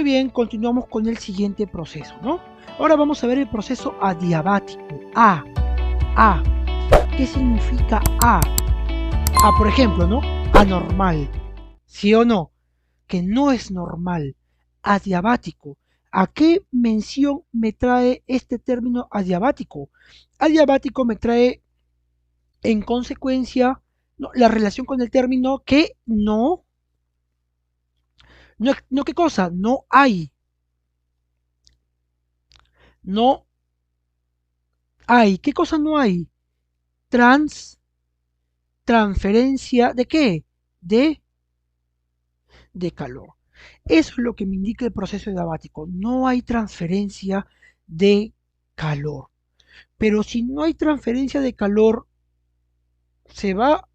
bien, continuamos con el siguiente proceso, ¿no? Ahora vamos a ver el proceso adiabático. A. ¿Qué significa A? A, por ejemplo, ¿no? Anormal. ¿Sí o no? Que no es normal. Adiabático. ¿A qué mención me trae este término adiabático? Adiabático me trae en consecuencia, ¿no?, la relación con el término que no, ¿qué cosa? No hay. No hay. ¿Qué cosa no hay? Transferencia ¿de qué? De, de calor. Eso es lo que me indica el proceso diabático. No hay transferencia de calor. Pero si no hay transferencia de calor, se va,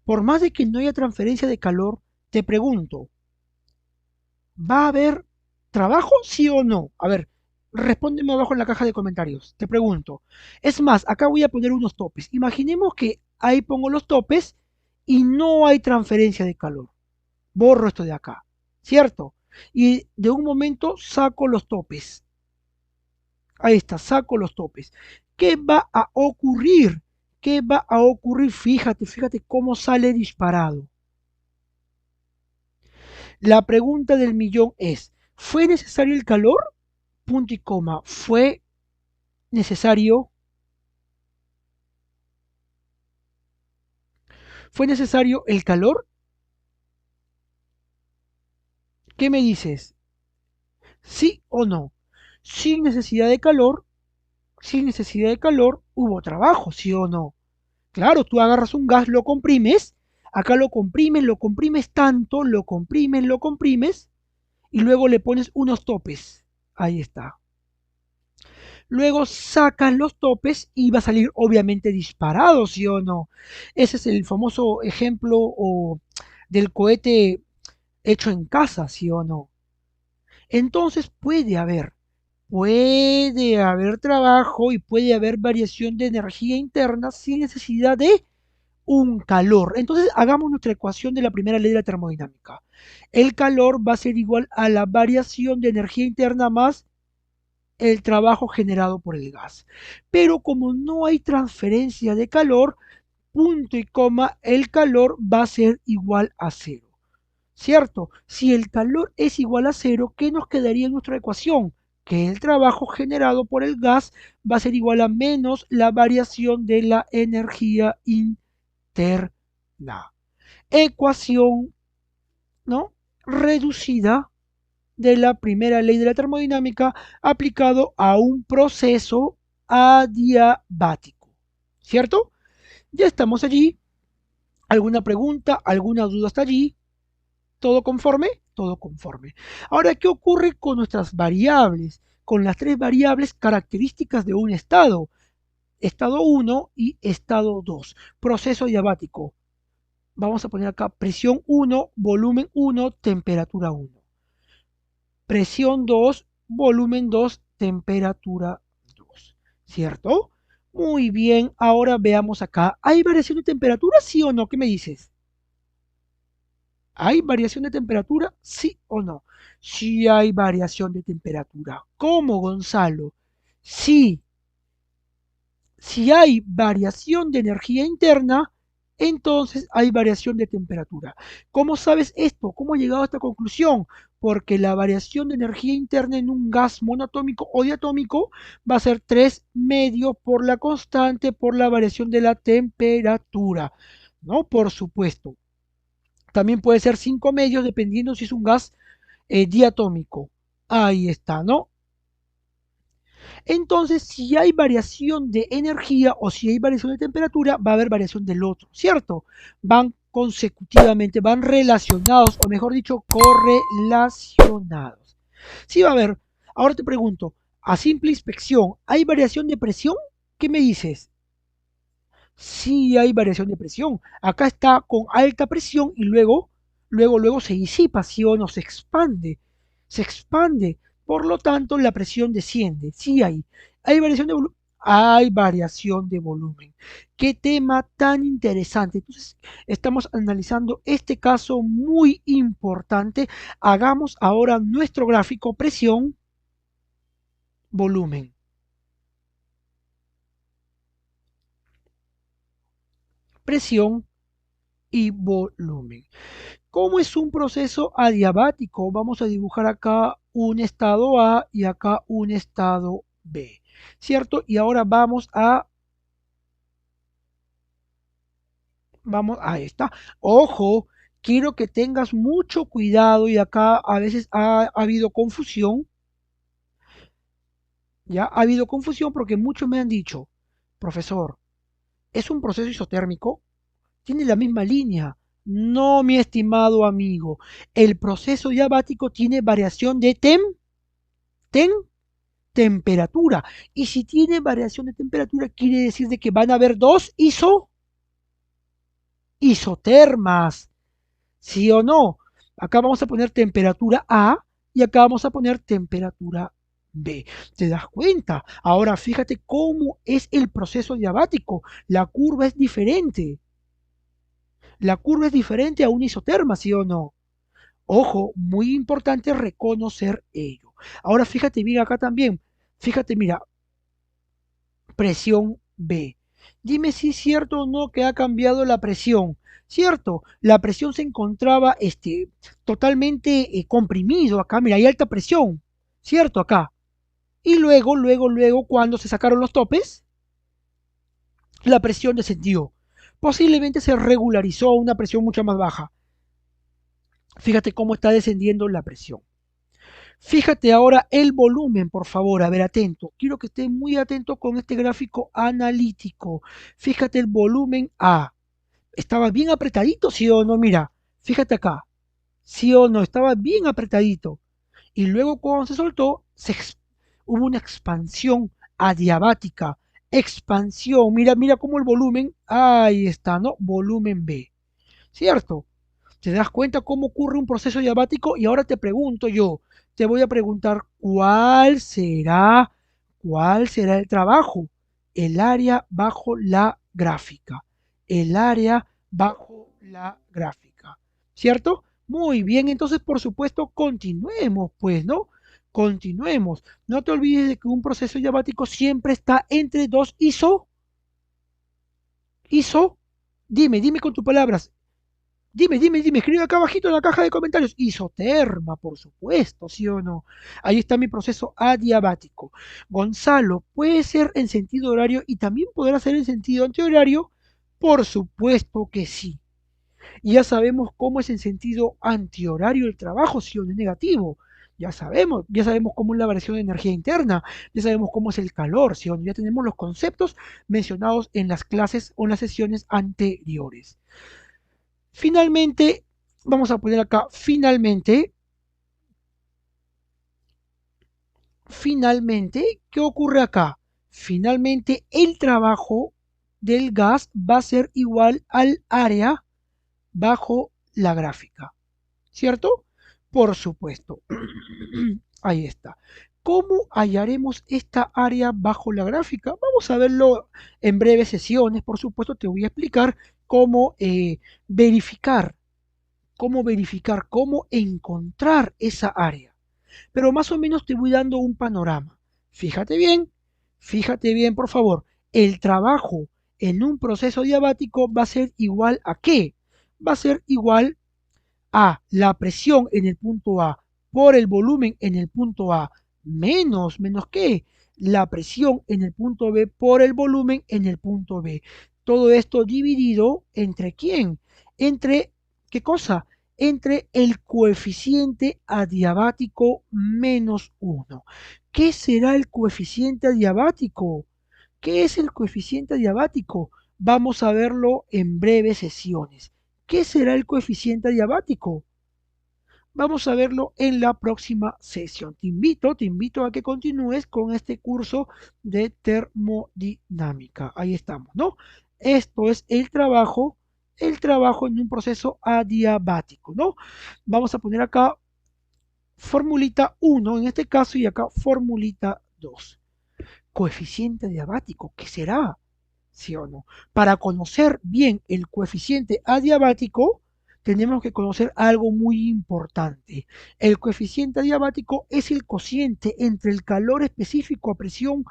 por más de que no haya transferencia de calor, te pregunto, ¿va a haber trabajo, sí o no? A ver, respóndeme abajo en la caja de comentarios. Te pregunto. Es más, acá voy a poner unos topes. Imaginemos que ahí pongo los topes y no hay transferencia de calor. Borro esto de acá, ¿cierto? Y de un momento saco los topes. Ahí está, saco los topes. ¿Qué va a ocurrir? ¿Qué va a ocurrir? Fíjate cómo sale disparado. La pregunta del millón es, ¿fue necesario el calor? Punto y coma. ¿Fue necesario? ¿Fue necesario el calor? ¿Qué me dices? ¿Sí o no? Sin necesidad de calor, sin necesidad de calor, hubo trabajo, ¿sí o no? Claro, tú agarras un gas, lo comprimes, acá lo comprimes tanto, lo comprimes, y luego le pones unos topes. Ahí está. Luego sacas los topes y va a salir obviamente disparado, ¿sí o no? Ese es el famoso ejemplo del cohete hecho en casa, ¿sí o no? Entonces puede haber trabajo y puede haber variación de energía interna sin necesidad de un calor. Entonces hagamos nuestra ecuación de la primera ley de la termodinámica. El calor va a ser igual a la variación de energía interna más el trabajo generado por el gas. Pero como no hay transferencia de calor, punto y coma, el calor va a ser igual a cero. ¿Cierto? Si el calor es igual a cero, ¿qué nos quedaría en nuestra ecuación? Que el trabajo generado por el gas va a ser igual a menos la variación de la energía interna. Ecuación, ¿no?, reducida de la primera ley de la termodinámica aplicado a un proceso adiabático. ¿Cierto? Ya estamos allí. ¿Alguna pregunta? ¿Alguna duda hasta allí? ¿Todo conforme? Todo conforme. Ahora, ¿qué ocurre con nuestras variables? Con las tres variables características de un estado. Estado 1 y estado 2. Proceso diabático. Vamos a poner acá presión 1, volumen 1, temperatura 1. Presión 2, volumen 2, temperatura 2. ¿Cierto? Muy bien, ahora veamos acá. ¿Hay variación de temperatura, sí o no? ¿Qué me dices? ¿Hay variación de temperatura? ¿Sí o no? Sí hay variación de temperatura. ¿Cómo, Gonzalo? Sí. Si hay variación de energía interna, entonces hay variación de temperatura. ¿Cómo sabes esto? ¿Cómo has llegado a esta conclusión? Porque la variación de energía interna en un gas monoatómico o diatómico va a ser 3 medios por la constante por la variación de la temperatura. ¿No? Por supuesto. También puede ser 5 medios dependiendo si es un gas diatómico. Ahí está, ¿no? Entonces, si hay variación de energía o si hay variación de temperatura, va a haber variación del otro, ¿cierto? Van consecutivamente, van relacionados, o mejor dicho, correlacionados. Sí va a haber. Ahora te pregunto, a simple inspección, ¿hay variación de presión? ¿Qué me dices? Sí hay variación de presión. Acá está con alta presión y luego se disipa, ¿sí o no? Se expande. Se expande. Por lo tanto, la presión desciende. Sí hay. Hay variación de volumen. hay variación de volumen. Qué tema tan interesante. Entonces, estamos analizando este caso muy importante. Hagamos ahora nuestro gráfico presión, volumen. Presión y volumen. Como es un proceso adiabático, vamos a dibujar acá un estado A y acá un estado B, ¿cierto? Y ahora ahí está. Ojo, quiero que tengas mucho cuidado y acá a veces ha habido confusión, ya ha habido confusión porque muchos me han dicho, profesor, ¿es un proceso isotérmico? Tiene la misma línea. No, mi estimado amigo, el proceso diabático tiene variación de tem temperatura. Y si tiene variación de temperatura, quiere decir de que van a haber dos isotermas. ¿Sí o no? Acá vamos a poner temperatura A y acá vamos a poner temperatura B. ¿Te das cuenta? Ahora fíjate cómo es el proceso diabático. La curva es diferente. La curva es diferente a un isoterma, ¿sí o no? Ojo, muy importante reconocer ello. Ahora fíjate bien acá también. Fíjate, mira, presión B. Dime si es cierto o no que ha cambiado la presión. Cierto, la presión se encontraba totalmente comprimido acá, mira, hay alta presión, cierto acá. Y luego, cuando se sacaron los topes, la presión descendió. Posiblemente se regularizó a una presión mucho más baja. Fíjate cómo está descendiendo la presión. Fíjate ahora el volumen, por favor, a ver, atento. Quiero que estés muy atento con este gráfico analítico. Fíjate el volumen A. ¿Estaba bien apretadito, sí o no? Mira, fíjate acá. Sí o no, estaba bien apretadito. Y luego cuando se soltó, hubo una expansión adiabática. Expansión. Mira, mira cómo el volumen, ahí está, ¿no? Volumen B. ¿Cierto? ¿Te das cuenta cómo ocurre un proceso diabático? Y ahora te pregunto yo, te voy a preguntar cuál será el trabajo, el área bajo la gráfica, el área bajo la gráfica, ¿cierto? Muy bien, entonces por supuesto continuemos, pues, ¿no? Continuemos. No te olvides de que un proceso diabático siempre está entre dos iso, dime con tus palabras, dime, escribe acá abajito en la caja de comentarios. Isoterma, por supuesto, ¿sí o no? Ahí está mi proceso adiabático. Gonzalo, ¿puede ser en sentido horario y también podrá ser en sentido antihorario? Por supuesto que sí. Y ya sabemos cómo es en sentido antihorario el trabajo, si o no es negativo. Ya sabemos cómo es la variación de energía interna, ya sabemos cómo es el calor, si o no, ya tenemos los conceptos mencionados en las clases o en las sesiones anteriores. Finalmente, vamos a poner acá, finalmente, ¿qué ocurre acá? Finalmente, el trabajo del gas va a ser igual al área bajo la gráfica, ¿cierto? Por supuesto. Ahí está. ¿Cómo hallaremos esta área bajo la gráfica? Vamos a verlo en breves sesiones, por supuesto, te voy a explicar cómo verificar cómo encontrar esa área. Pero más o menos te voy dando un panorama. Fíjate bien, por favor. El trabajo en un proceso diabático va a ser igual a qué? Va a ser igual a la presión en el punto A por el volumen en el punto A menos qué? La presión en el punto B por el volumen en el punto B. Todo esto dividido entre quién? Entre, ¿qué cosa? Entre el coeficiente adiabático menos 1. ¿Qué será el coeficiente adiabático? ¿Qué es el coeficiente adiabático? Vamos a verlo en breves sesiones. ¿Qué será el coeficiente adiabático? Vamos a verlo en la próxima sesión. Te invito a que continúes con este curso de termodinámica. Ahí estamos, ¿no? Esto es el trabajo en un proceso adiabático, ¿no? Vamos a poner acá formulita 1 en este caso y acá formulita 2. coeficiente adiabático. ¿Qué será? ¿Sí o no? Para conocer bien el coeficiente adiabático, tenemos que conocer algo muy importante. El coeficiente adiabático es el cociente entre el calor específico a presión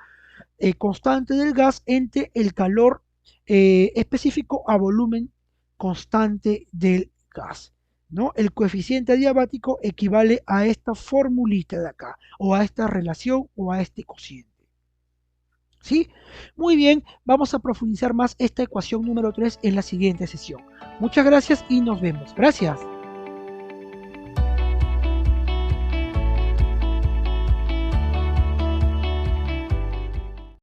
constante del gas entre el calor específico a volumen constante del gas. ¿No? El coeficiente adiabático equivale a esta formulita de acá, o a esta relación, o a este cociente. ¿Sí? Muy bien, vamos a profundizar más esta ecuación número 3 en la siguiente sesión. Muchas gracias y nos vemos. Gracias.